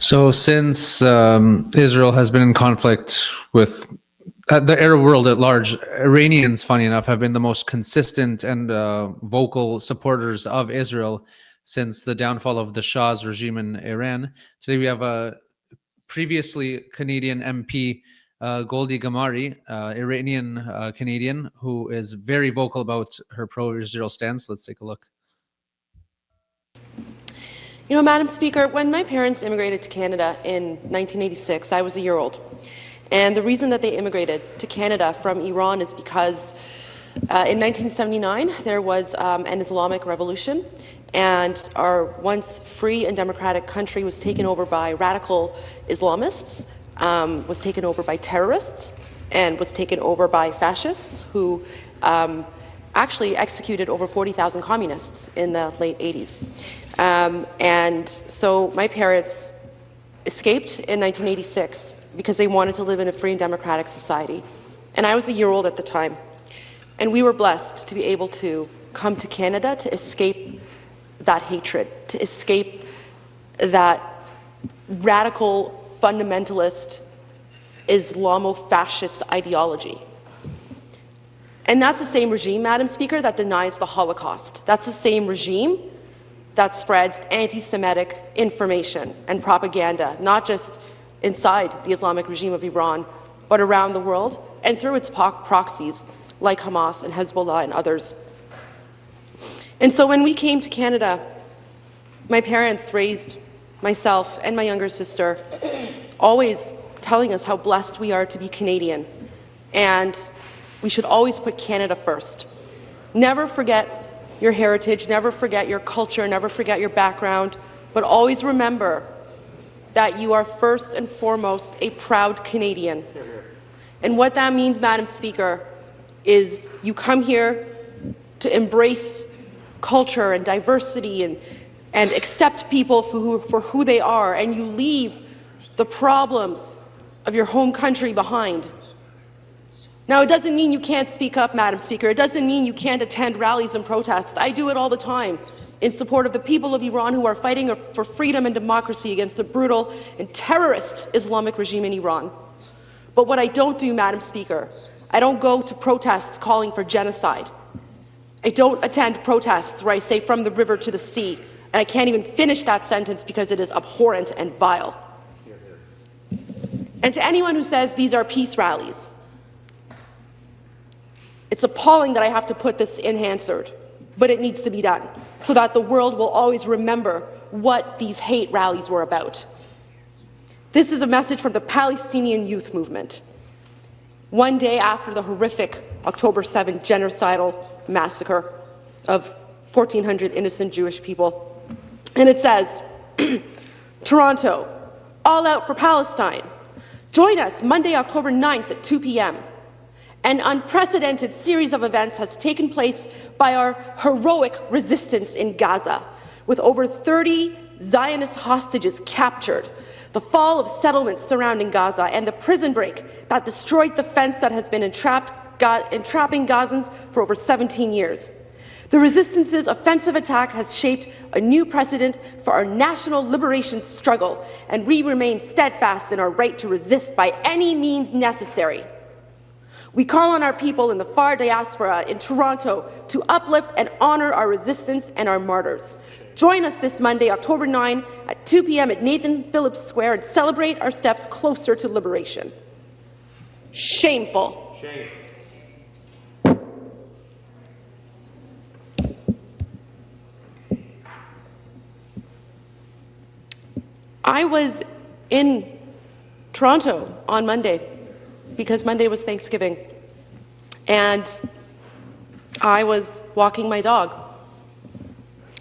So since Israel has been in conflict with the Arab world at large, Iranians, funny enough, have been the most consistent and vocal supporters of Israel since the downfall of the Shah's regime in Iran. Today we have a previously Canadian MP, Goldy Gamari, Iranian Canadian, who is very vocal about her pro-Israel stance. Let's take a look. You know, Madam Speaker, when my parents immigrated to Canada in 1986, I was a year old. And the reason that they immigrated to Canada from Iran is because in 1979 there was an Islamic revolution, and our once free and democratic country was taken over by radical Islamists, was taken over by terrorists, and was taken over by fascists who actually executed over 40,000 communists in the late 80s. And so my parents escaped in 1986 because they wanted to live in a free and democratic society. And I was a year old at the time. And we were blessed to be able to come to Canada to escape that hatred, to escape that radical, fundamentalist, Islamo-fascist ideology. And that's the same regime, Madam Speaker, that denies the Holocaust. That's the same regime that spreads anti-Semitic information and propaganda, not just inside the Islamic regime of Iran, but around the world and through its proxies like Hamas and Hezbollah and others. And so when we came to Canada, my parents raised myself and my younger sister, always telling us how blessed we are to be Canadian, and we should always put Canada first. Never forget your heritage, never forget your culture, never forget your background, but always remember that you are first and foremost a proud Canadian. And what that means, Madam Speaker, is you come here to embrace culture and diversity and accept people for who they are, and you leave the problems of your home country behind. Now, it doesn't mean you can't speak up, Madam Speaker. It doesn't mean you can't attend rallies and protests. I do it all the time in support of the people of Iran who are fighting for freedom and democracy against the brutal and terrorist Islamic regime in Iran. But what I don't do, Madam Speaker, I don't go to protests calling for genocide. I don't attend protests where I say from the river to the sea, and I can't even finish that sentence because it is abhorrent and vile. And to anyone who says these are peace rallies, it's appalling that I have to put this in Hansard, but it needs to be done so that the world will always remember what these hate rallies were about. This is a message from the Palestinian youth movement, one day after the horrific October 7 genocidal massacre of 1,400 innocent Jewish people. And it says, Toronto, all out for Palestine. Join us Monday, October 9th at 2 p.m. An unprecedented series of events has taken place by our heroic resistance in Gaza, with over 30 Zionist hostages captured, the fall of settlements surrounding Gaza, and the prison break that destroyed the fence that has been entrapping Gazans for over 17 years. The resistance's offensive attack has shaped a new precedent for our national liberation struggle, and we remain steadfast in our right to resist by any means necessary. We call on our people in the far diaspora in Toronto to uplift and honor our resistance and our martyrs. Join us this Monday, October 9, at 2 p.m. at Nathan Phillips Square and celebrate our steps closer to liberation. Shameful. Shame. I was in Toronto on Monday, because Monday was Thanksgiving, and I was walking my dog,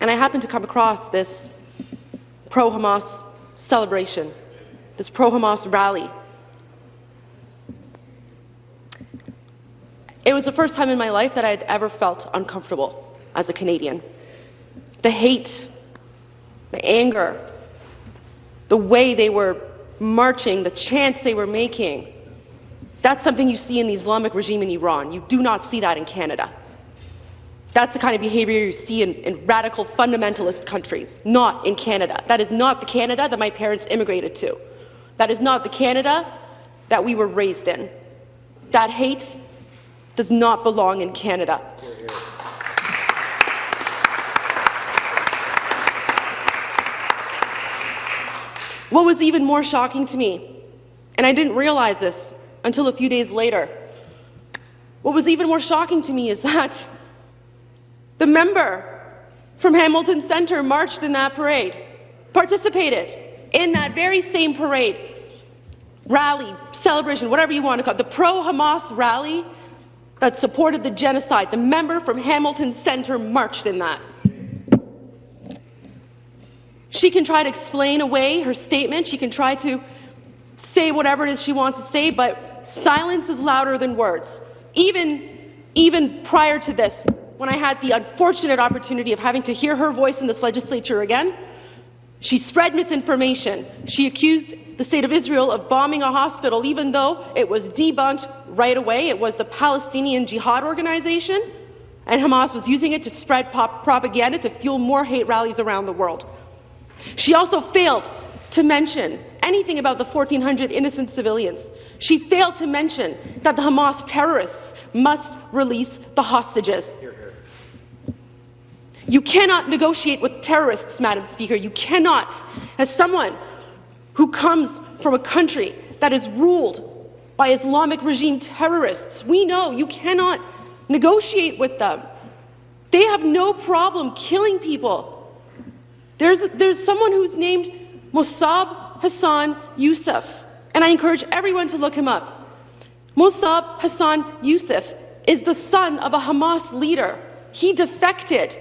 and I happened to come across this pro-Hamas celebration, this pro-Hamas rally. It was the first time in my life that I had ever felt uncomfortable as a Canadian. The hate, the anger, the way they were marching, the chants they were making, that's something you see in the Islamic regime in Iran. You do not see that in Canada. That's the kind of behavior you see in radical fundamentalist countries, not in Canada. That is not the Canada that my parents immigrated to. That is not the Canada that we were raised in. That hate does not belong in Canada. What was even more shocking to me, and I didn't realize this until a few days later, what was even more shocking to me is that the member from Hamilton Centre marched in that parade, participated in that very same parade, rally, celebration, whatever you want to call it, the pro-Hamas rally that supported the genocide. The member from Hamilton Centre marched in that. She can try to explain away her statement. She can try to say whatever it is she wants to say, but silence is louder than words. Even prior to this, when I had the unfortunate opportunity of having to hear her voice in this legislature again, she spread misinformation. She accused the state of Israel of bombing a hospital, even though it was debunked right away. It was the Palestinian Jihad organization, and Hamas was using it to spread propaganda to fuel more hate rallies around the world. She also failed to mention anything about the 1,400 innocent civilians. She failed to mention that the Hamas terrorists must release the hostages. You cannot negotiate with terrorists, Madam Speaker. You cannot. As someone who comes from a country that is ruled by Islamic regime terrorists, we know you cannot negotiate with them. They have no problem killing people. There's someone who's named Mossab Hassan Youssef, and I encourage everyone to look him up. Mossab Hassan Youssef is the son of a Hamas leader. He defected.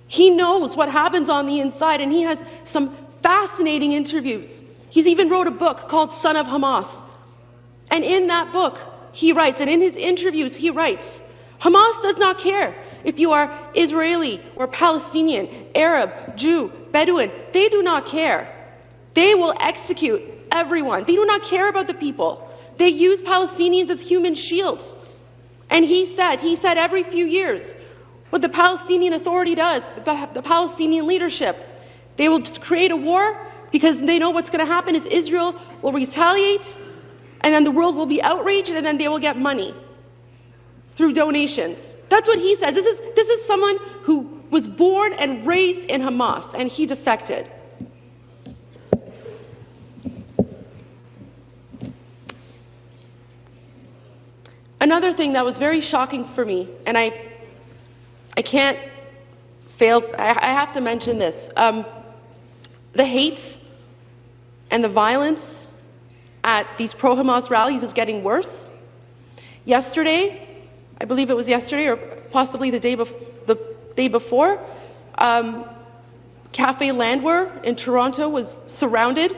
He knows what happens on the inside, and he has some fascinating interviews. He's even wrote a book called Son of Hamas. And in that book, he writes, and in his interviews, he writes, Hamas does not care if you are Israeli or Palestinian, Arab, Jew, Bedouin. They do not care. They will execute everyone. They do not care about the people. They use Palestinians as human shields. And he said every few years, what the Palestinian Authority does, the Palestinian leadership, they will just create a war because they know what's going to happen is Israel will retaliate, and then the world will be outraged, and then they will get money through donations. That's what he says. This is someone who was born and raised in Hamas, and he defected. Another thing that was very shocking for me, and I can't fail, I have to mention this. The hate and the violence at these pro-Hamas rallies is getting worse. Yesterday, I believe it was yesterday or possibly the day before, Cafe Landwehr in Toronto was surrounded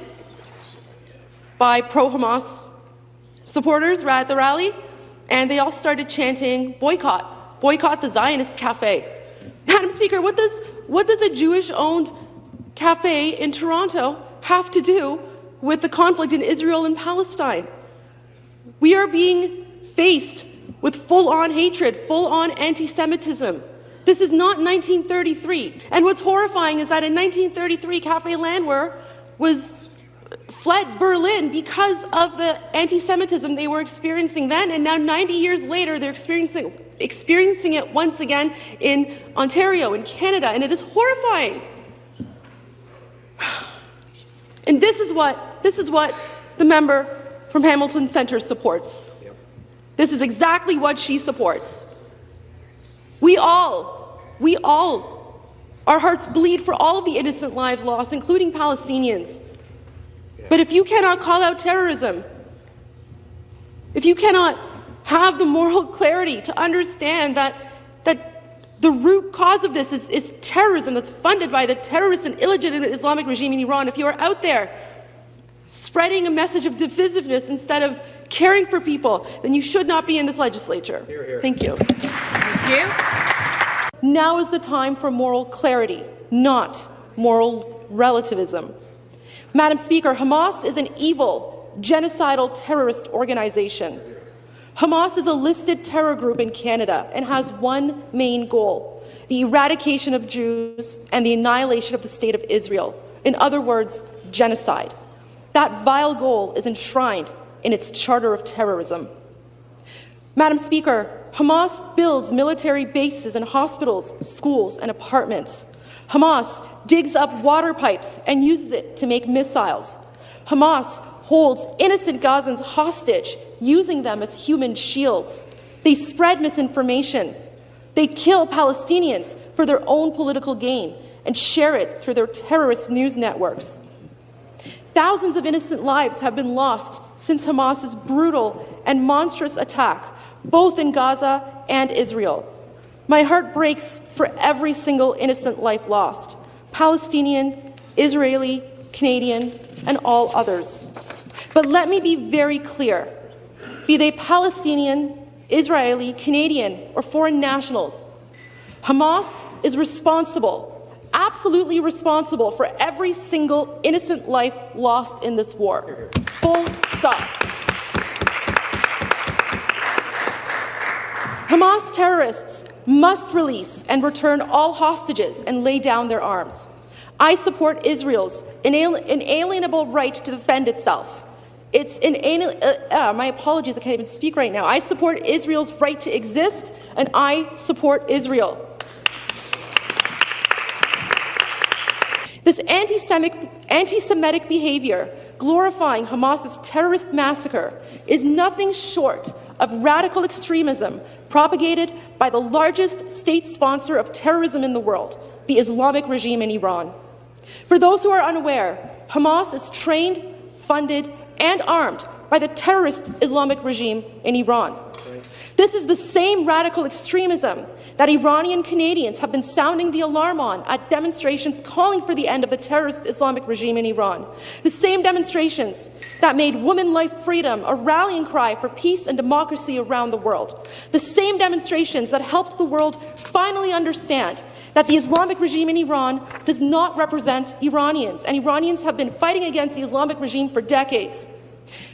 by pro-Hamas supporters at the rally, and they all started chanting, boycott, boycott the Zionist cafe. Madam Speaker, what does a Jewish-owned cafe in Toronto have to do with the conflict in Israel and Palestine? We are being faced with full-on hatred, full-on anti-Semitism. This is not 1933. And what's horrifying is that in 1933, Cafe Landwehr fled Berlin because of the anti-Semitism they were experiencing then, and now 90 years later they're experiencing it once again in Ontario, in Canada, and it is horrifying. And this is what the member from Hamilton Centre supports. This is exactly what she supports. We all, our hearts bleed for all of the innocent lives lost, including Palestinians. But if you cannot call out terrorism, if you cannot have the moral clarity to understand that the root cause of this is terrorism that's funded by the terrorist and illegitimate Islamic regime in Iran, if you are out there spreading a message of divisiveness instead of caring for people, then you should not be in this legislature. Hear, hear. Thank you. Thank you. Now is the time for moral clarity, not moral relativism. Madam Speaker, Hamas is an evil, genocidal terrorist organization. Hamas is a listed terror group in Canada and has one main goal: the eradication of Jews and the annihilation of the State of Israel. In other words, genocide. That vile goal is enshrined in its charter of terrorism. Madam Speaker, Hamas builds military bases and hospitals, schools, and apartments. Hamas digs up water pipes and uses it to make missiles. Hamas holds innocent Gazans hostage, using them as human shields. They spread misinformation. They kill Palestinians for their own political gain and share it through their terrorist news networks. Thousands of innocent lives have been lost since Hamas's brutal and monstrous attack, both in Gaza and Israel. My heart breaks for every single innocent life lost: Palestinian, Israeli, Canadian, and all others. But let me be very clear. Be they Palestinian, Israeli, Canadian, or foreign nationals, Hamas is responsible, absolutely responsible, for every single innocent life lost in this war. Full stop. Hamas terrorists must release and return all hostages and lay down their arms. I support Israel's inalienable right to defend itself. My apologies, I can't even speak right now. I support Israel's right to exist, and I support Israel. This anti-Semitic behavior, glorifying Hamas's terrorist massacre, is nothing short of radical extremism propagated by the largest state sponsor of terrorism in the world, the Islamic regime in Iran. For those who are unaware, Hamas is trained, funded, and armed by the terrorist Islamic regime in Iran. This is the same radical extremism that Iranian Canadians have been sounding the alarm on at demonstrations calling for the end of the terrorist Islamic regime in Iran. The same demonstrations that made women life freedom a rallying cry for peace and democracy around the world. The same demonstrations that helped the world finally understand that the Islamic regime in Iran does not represent Iranians, and Iranians have been fighting against the Islamic regime for decades.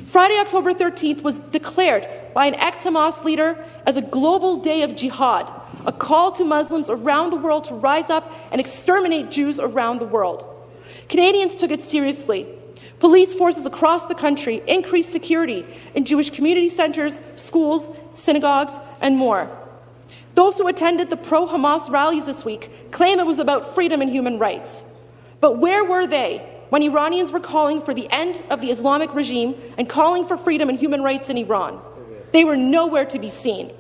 Friday, October 13th was declared by an ex-Hamas leader as a global day of jihad, a call to Muslims around the world to rise up and exterminate Jews around the world. Canadians took it seriously. Police forces across the country increased security in Jewish community centres, schools, synagogues, and more. Those who attended the pro-Hamas rallies this week claim it was about freedom and human rights. But where were they when Iranians were calling for the end of the Islamic regime and calling for freedom and human rights in Iran? They were nowhere to be seen.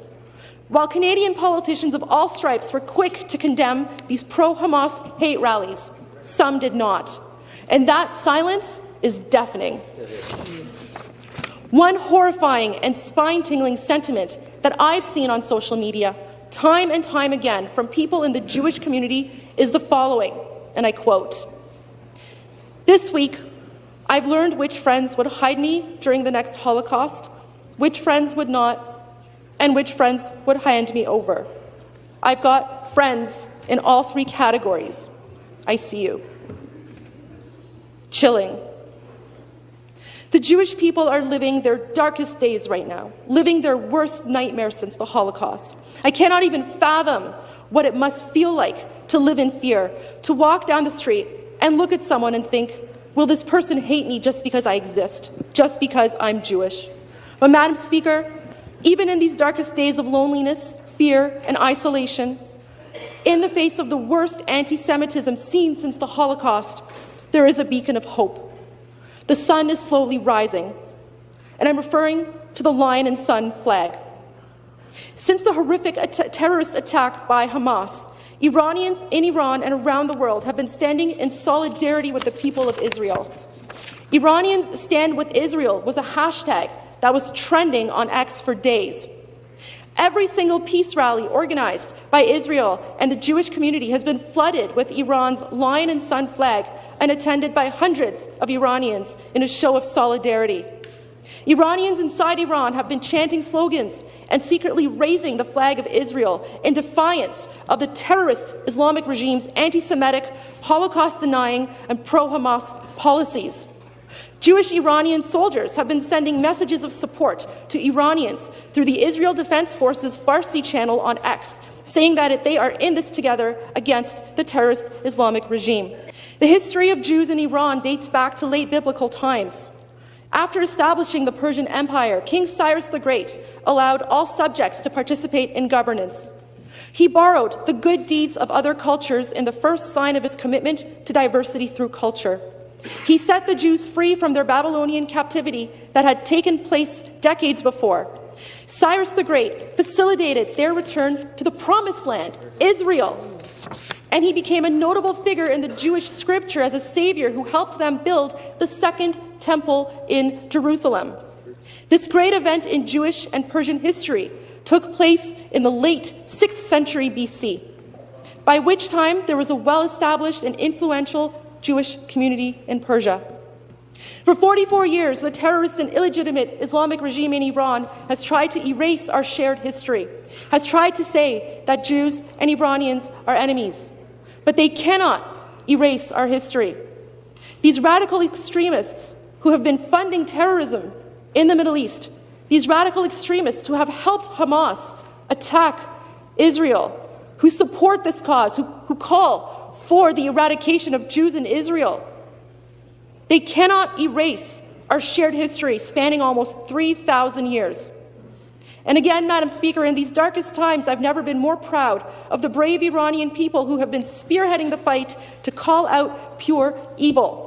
While Canadian politicians of all stripes were quick to condemn these pro-Hamas hate rallies, some did not. And that silence is deafening. One horrifying and spine-tingling sentiment that I've seen on social media time and time again from people in the Jewish community is the following, and I quote, "This week, I've learned which friends would hide me during the next Holocaust, which friends would not, and which friends would hand me over. I've got friends in all three categories. I see you." Chilling. The Jewish people are living their darkest days right now, living their worst nightmare since the Holocaust. I cannot even fathom what it must feel like to live in fear, to walk down the street and look at someone and think, will this person hate me just because I exist, just because I'm Jewish? But Madam Speaker, even in these darkest days of loneliness, fear, and isolation, in the face of the worst anti-Semitism seen since the Holocaust, there is a beacon of hope. The sun is slowly rising, and I'm referring to the Lion and Sun flag. Since the horrific terrorist attack by Hamas, Iranians in Iran and around the world have been standing in solidarity with the people of Israel. Iranians Stand With Israel was a hashtag that was trending on X for days. Every single peace rally organized by Israel and the Jewish community has been flooded with Iran's Lion and Sun flag and attended by hundreds of Iranians in a show of solidarity. Iranians inside Iran have been chanting slogans and secretly raising the flag of Israel in defiance of the terrorist Islamic regime's anti-Semitic, Holocaust-denying, and pro-Hamas policies. Jewish Iranian soldiers have been sending messages of support to Iranians through the Israel Defense Forces Farsi channel on X, saying that they are in this together against the terrorist Islamic regime. The history of Jews in Iran dates back to late biblical times. After establishing the Persian Empire, King Cyrus the Great allowed all subjects to participate in governance. He borrowed the good deeds of other cultures in the first sign of his commitment to diversity through culture. He set the Jews free from their Babylonian captivity that had taken place decades before. Cyrus the Great facilitated their return to the Promised Land, Israel, and he became a notable figure in the Jewish scripture as a savior who helped them build the Second Temple in Jerusalem. This great event in Jewish and Persian history took place in the late 6th century BC, by which time there was a well-established and influential Jewish community in Persia. For 44 years, the terrorist and illegitimate Islamic regime in Iran has tried to erase our shared history, has tried to say that Jews and Iranians are enemies. But they cannot erase our history. These radical extremists who have been funding terrorism in the Middle East, these radical extremists who have helped Hamas attack Israel, who support this cause, who call for the eradication of Jews in Israel, they cannot erase our shared history spanning almost 3,000 years. And again, Madam Speaker, in these darkest times, I've never been more proud of the brave Iranian people who have been spearheading the fight to call out pure evil.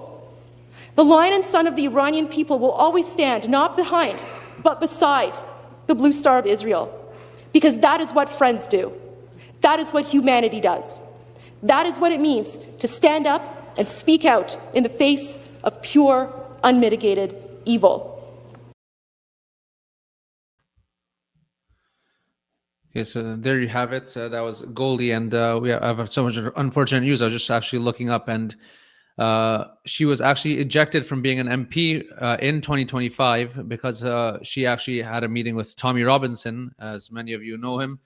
The Lion and Son of the Iranian people will always stand, not behind, but beside the Blue Star of Israel, because that is what friends do. That is what humanity does. That is what it means to stand up and speak out in the face of pure, unmitigated evil. Okay, so there you have it. That was Goldie, and we have so much unfortunate news. I was just actually looking up, and she was actually ejected from being an MP in 2025 because she actually had a meeting with Tommy Robinson, as many of you know him,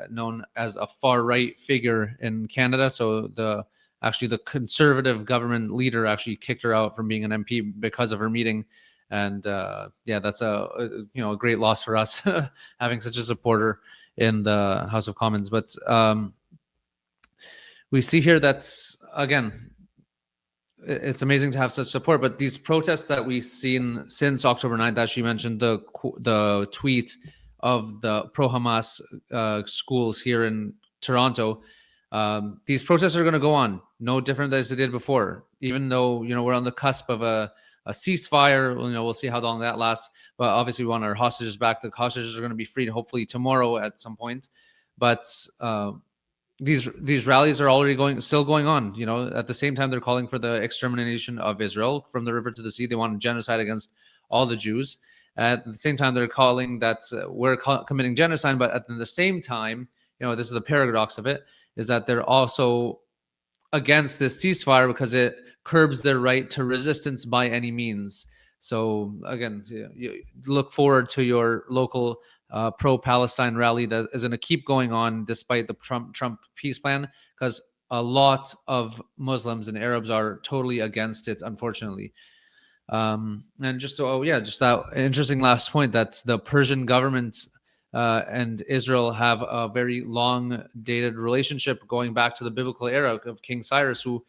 known as a far-right figure in Canada. So the conservative government leader actually kicked her out from being an MP because of her meeting. And yeah, that's a great loss for us having such a supporter in the House of Commons. But we see here that's, again, it's amazing to have such support. But these protests that we've seen since October 9th, that she mentioned, the tweet of the pro-Hamas schools here in Toronto, these protests are going to go on, no different as they did before. Even though we're on the cusp of a ceasefire, we'll see how long that lasts. But obviously, we want our hostages back. The hostages are going to be freed hopefully tomorrow at some point. But these rallies are already still going on. At the same time, they're calling for the extermination of Israel from the river to the sea. They want genocide against all the Jews. At the same time, they're calling that we're committing genocide. But at the same time, this is the paradox of it, is that they're also against this ceasefire because it curbs their right to resistance by any means. So again, you look forward to your local pro-Palestine rally that is going to keep going on despite the Trump peace plan, because a lot of Muslims and Arabs are totally against it, unfortunately. And just that interesting last point, that the Persian government and Israel have a very long dated relationship going back to the biblical era of King Cyrus, who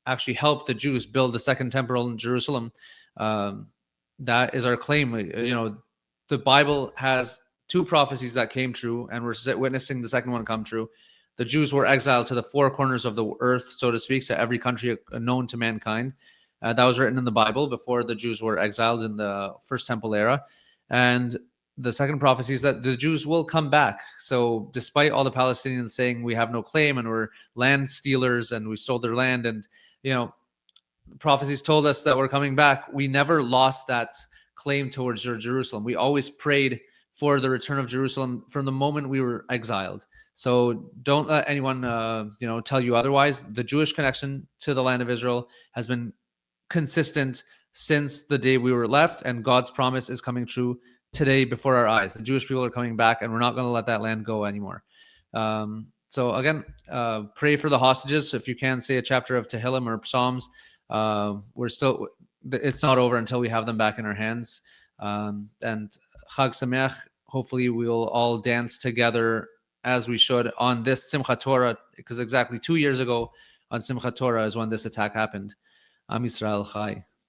actually helped the Jews build the Second Temple in Jerusalem. That is our claim. The Bible has two prophecies that came true, and we're witnessing the second one come true. The Jews were exiled to the four corners of the earth, so to speak, to every country known to mankind. That was written in the Bible before the Jews were exiled in the First Temple era. And the second prophecy is that the Jews will come back. So despite all the Palestinians saying we have no claim and we're land stealers and we stole their land, and prophecies told us that we're coming back, we never lost that claim towards Jerusalem. We always prayed for the return of Jerusalem from the moment we were exiled. So don't let anyone tell you otherwise. The Jewish connection to the land of Israel has been consistent since the day we were left, and God's promise is coming true today before our eyes. The Jewish people are coming back, and we're not going to let that land go anymore. So again, pray for the hostages. If you can, say a chapter of Tehillim or Psalms. it's not over until we have them back in our hands. And Chag Sameach, hopefully we'll all dance together as we should on this Simchat Torah, because exactly 2 years ago on Simchat Torah is when this attack happened. Am Yisrael Chai.